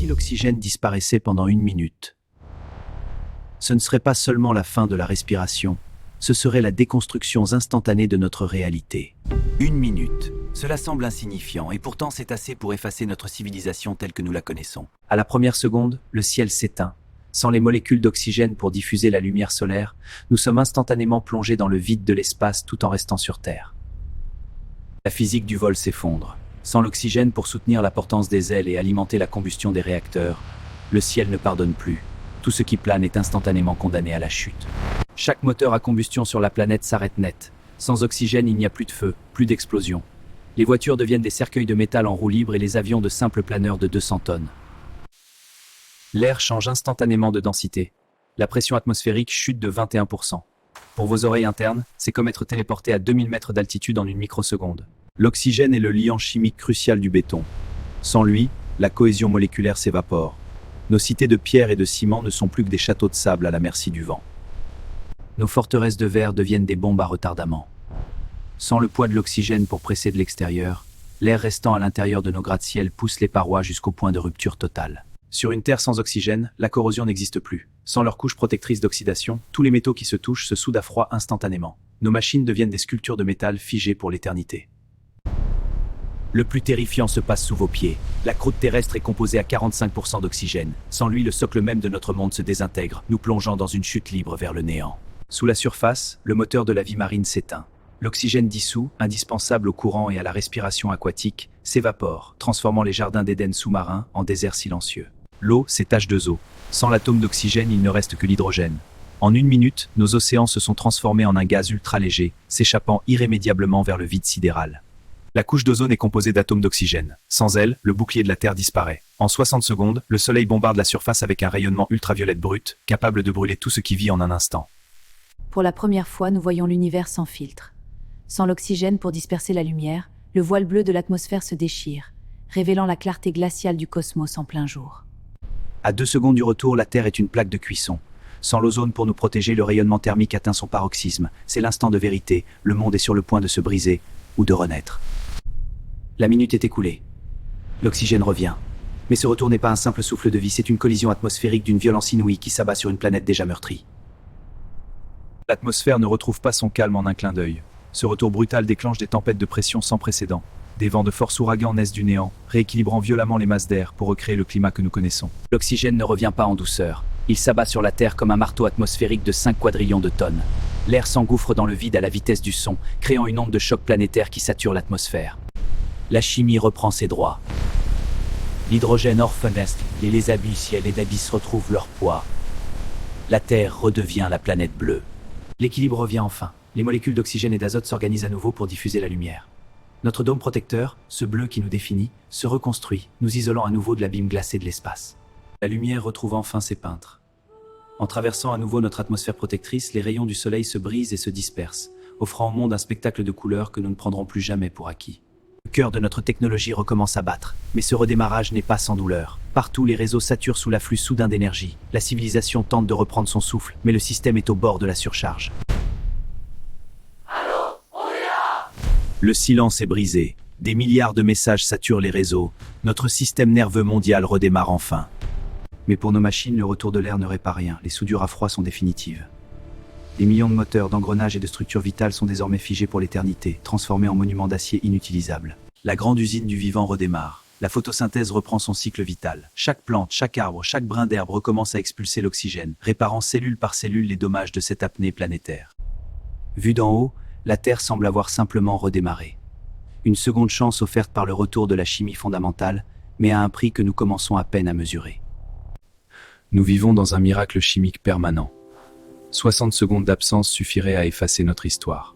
si l'oxygène disparaissait pendant 1 minute? Ce ne serait pas seulement la fin de la respiration, ce serait la déconstruction instantanée de notre réalité. 1 minute. Cela semble insignifiant, et pourtant c'est assez pour effacer notre civilisation telle que nous la connaissons. À la première seconde, le ciel s'éteint. Sans les molécules d'oxygène pour diffuser la lumière solaire, nous sommes instantanément plongés dans le vide de l'espace tout en restant sur Terre. La physique du vol s'effondre. Sans l'oxygène pour soutenir la portance des ailes et alimenter la combustion des réacteurs, le ciel ne pardonne plus. Tout ce qui plane est instantanément condamné à la chute. Chaque moteur à combustion sur la planète s'arrête net. Sans oxygène, il n'y a plus de feu, plus d'explosion. Les voitures deviennent des cercueils de métal en roue libre et les avions de simples planeurs de 200 tonnes. L'air change instantanément de densité. La pression atmosphérique chute de 21%. Pour vos oreilles internes, c'est comme être téléporté à 2000 mètres d'altitude en une microseconde. L'oxygène est le liant chimique crucial du béton. Sans lui, la cohésion moléculaire s'évapore. Nos cités de pierre et de ciment ne sont plus que des châteaux de sable à la merci du vent. Nos forteresses de verre deviennent des bombes à retardement. Sans le poids de l'oxygène pour presser de l'extérieur, l'air restant à l'intérieur de nos gratte-ciel pousse les parois jusqu'au point de rupture totale. Sur une Terre sans oxygène, la corrosion n'existe plus. Sans leur couche protectrice d'oxydation, tous les métaux qui se touchent se soudent à froid instantanément. Nos machines deviennent des sculptures de métal figées pour l'éternité. Le plus terrifiant se passe sous vos pieds. La croûte terrestre est composée à 45% d'oxygène. Sans lui, le socle même de notre monde se désintègre, nous plongeant dans une chute libre vers le néant. Sous la surface, le moteur de la vie marine s'éteint. L'oxygène dissous, indispensable au courant et à la respiration aquatique, s'évapore, transformant les jardins d'Éden sous-marins en déserts silencieux. L'eau, c'est H2O. Sans l'atome d'oxygène, il ne reste que l'hydrogène. En 1 minute, nos océans se sont transformés en un gaz ultra léger, s'échappant irrémédiablement vers le vide sidéral. La couche d'ozone est composée d'atomes d'oxygène. Sans elle, le bouclier de la Terre disparaît. En 60 secondes, le Soleil bombarde la surface avec un rayonnement ultraviolette brut, capable de brûler tout ce qui vit en un instant. Pour la première fois, nous voyons l'univers sans filtre. Sans l'oxygène pour disperser la lumière, le voile bleu de l'atmosphère se déchire, révélant la clarté glaciale du cosmos en plein jour. À 2 secondes du retour, la Terre est une plaque de cuisson. Sans l'ozone pour nous protéger, le rayonnement thermique atteint son paroxysme. C'est l'instant de vérité. Le monde est sur le point de se briser ou de renaître. La minute est écoulée. L'oxygène revient. Mais ce retour n'est pas un simple souffle de vie, c'est une collision atmosphérique d'une violence inouïe qui s'abat sur une planète déjà meurtrie. L'atmosphère ne retrouve pas son calme en un clin d'œil. Ce retour brutal déclenche des tempêtes de pression sans précédent. Des vents de force ouragan naissent du néant, rééquilibrant violemment les masses d'air pour recréer le climat que nous connaissons. L'oxygène ne revient pas en douceur. Il s'abat sur la Terre comme un marteau atmosphérique de 5 quadrillions de tonnes. L'air s'engouffre dans le vide à la vitesse du son, créant une onde de choc planétaire qui sature l'atmosphère. La chimie reprend ses droits. L'hydrogène hors fenêtre et les abysses et les abysses retrouvent leur poids. La Terre redevient la planète bleue. L'équilibre revient enfin. Les molécules d'oxygène et d'azote s'organisent à nouveau pour diffuser la lumière. Notre dôme protecteur, ce bleu qui nous définit, se reconstruit, nous isolant à nouveau de l'abîme glacé de l'espace. La lumière retrouve enfin ses peintres. En traversant à nouveau notre atmosphère protectrice, les rayons du soleil se brisent et se dispersent, offrant au monde un spectacle de couleurs que nous ne prendrons plus jamais pour acquis. Le cœur de notre technologie recommence à battre, mais ce redémarrage n'est pas sans douleur. Partout, les réseaux saturent sous l'afflux soudain d'énergie. La civilisation tente de reprendre son souffle, mais le système est au bord de la surcharge. Le silence est brisé. Des milliards de messages saturent les réseaux. Notre système nerveux mondial redémarre enfin. Mais pour nos machines, le retour de l'air ne répare rien. Les soudures à froid sont définitives. Des millions de moteurs, d'engrenages et de structures vitales sont désormais figés pour l'éternité, transformés en monuments d'acier inutilisables. La grande usine du vivant redémarre. La photosynthèse reprend son cycle vital. Chaque plante, chaque arbre, chaque brin d'herbe recommence à expulser l'oxygène, réparant cellule par cellule les dommages de cette apnée planétaire. Vue d'en haut, la Terre semble avoir simplement redémarré. Une seconde chance offerte par le retour de la chimie fondamentale, mais à un prix que nous commençons à peine à mesurer. Nous vivons dans un miracle chimique permanent. 60 secondes d'absence suffiraient à effacer notre histoire.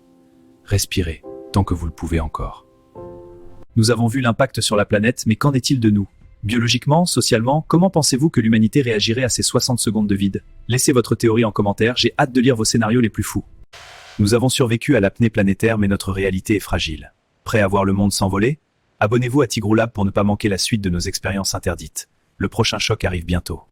Respirez, tant que vous le pouvez encore. Nous avons vu l'impact sur la planète, mais qu'en est-il de nous? Biologiquement, socialement, comment pensez-vous que l'humanité réagirait à ces 60 secondes de vide? Laissez votre théorie en commentaire, j'ai hâte de lire vos scénarios les plus fous. Nous avons survécu à l'apnée planétaire, mais notre réalité est fragile. Prêt à voir le monde s'envoler? Abonnez-vous à Tigrou Lab pour ne pas manquer la suite de nos expériences interdites. Le prochain choc arrive bientôt.